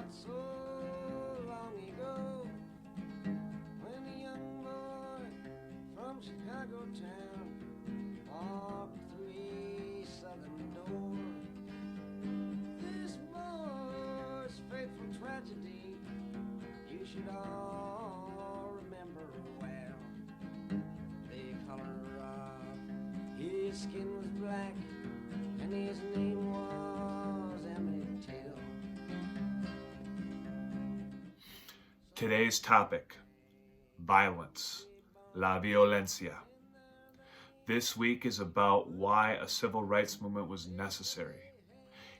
not so long ago, when a young boy from Chicago town walked through a southern door. This boy's fateful tragedy you should all remember well. The color of his skin was black, and his name was Emmett Till. Today's topic, violence, la violencia. This week is about why a civil rights movement was necessary.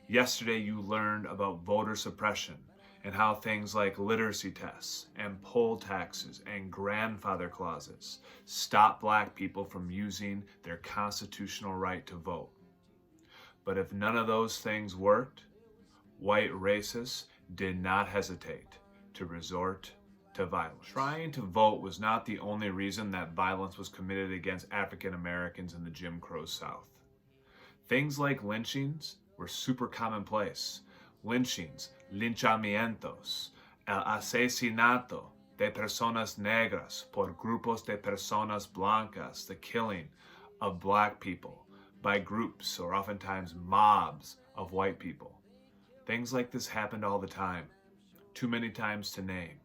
Yesterday you learned about voter suppression and how things like literacy tests and poll taxes and grandfather clauses stop black people from using their constitutional right to vote. But if none of those things worked, white racists did not hesitate to resort to violence. Trying to vote was not the only reason that violence was committed against African Americans in the Jim Crow South. Things like lynchings were super commonplace. Lynchings, linchamientos, el asesinato de personas negras por grupos de personas blancas, the killing of black people by groups or oftentimes mobs of white people. Things like this happened all the time, too many times to name.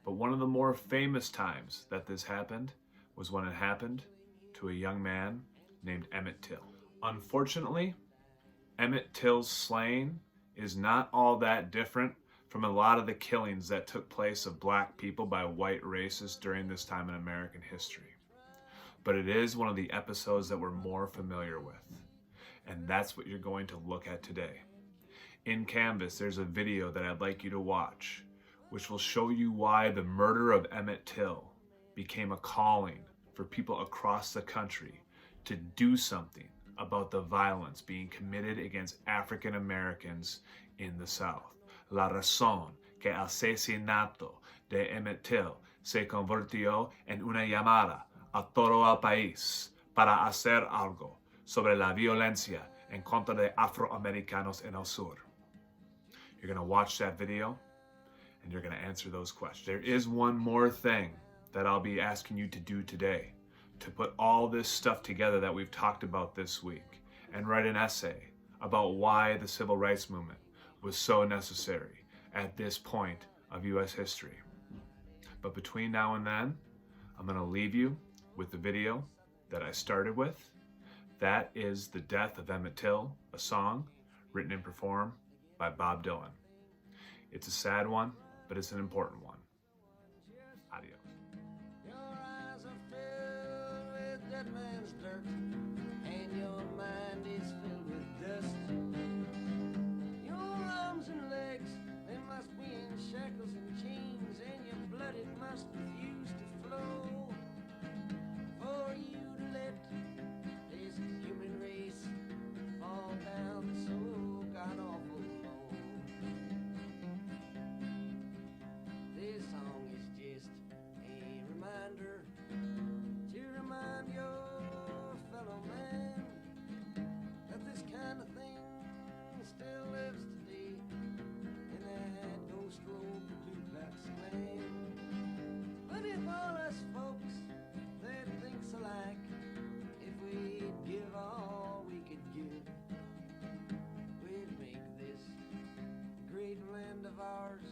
But one of the more famous times that this happened was when it happened to a young man named Emmett Till. Unfortunately, Emmett Till's slaying is not all that different from a lot of the killings that took place of black people by white racists during this time in American history. But it is one of the episodes that we're more familiar with. And that's what you're going to look at today. In Canvas, there's a video that I'd like you to watch, which will show you why the murder of Emmett Till became a calling for people across the country to do something about the violence being committed against African Americans in the South. La razón que el asesinato de Emmett Till se convirtió en una llamada a todo el país para hacer algo sobre la violencia en contra de afroamericanos en el sur. You're going to watch that video and you're going to answer those questions. There is one more thing that I'll be asking you to do today, to put all this stuff together that we've talked about this week and write an essay about why the civil rights movement was so necessary at this point of U.S. history. But between now and then, I'm going to leave you with the video that I started with. That is The Death of Emmett Till, a song written and performed by Bob Dylan. It's a sad one, but it's an important one. Adios. Your eyes are filled with dead man's dirt, and your mind is filled with dust. Your arms and legs, they must be in shackles and chains, and your blood, it must refuse to flow. For you to let this human race fall down so god-awful low. This song is just a reminder to remind your fellow man that this kind of thing still lives today in that ghost road duplex land. But if all us folks that thinks alike, if we'd give all we could give, we'd make this great land of ours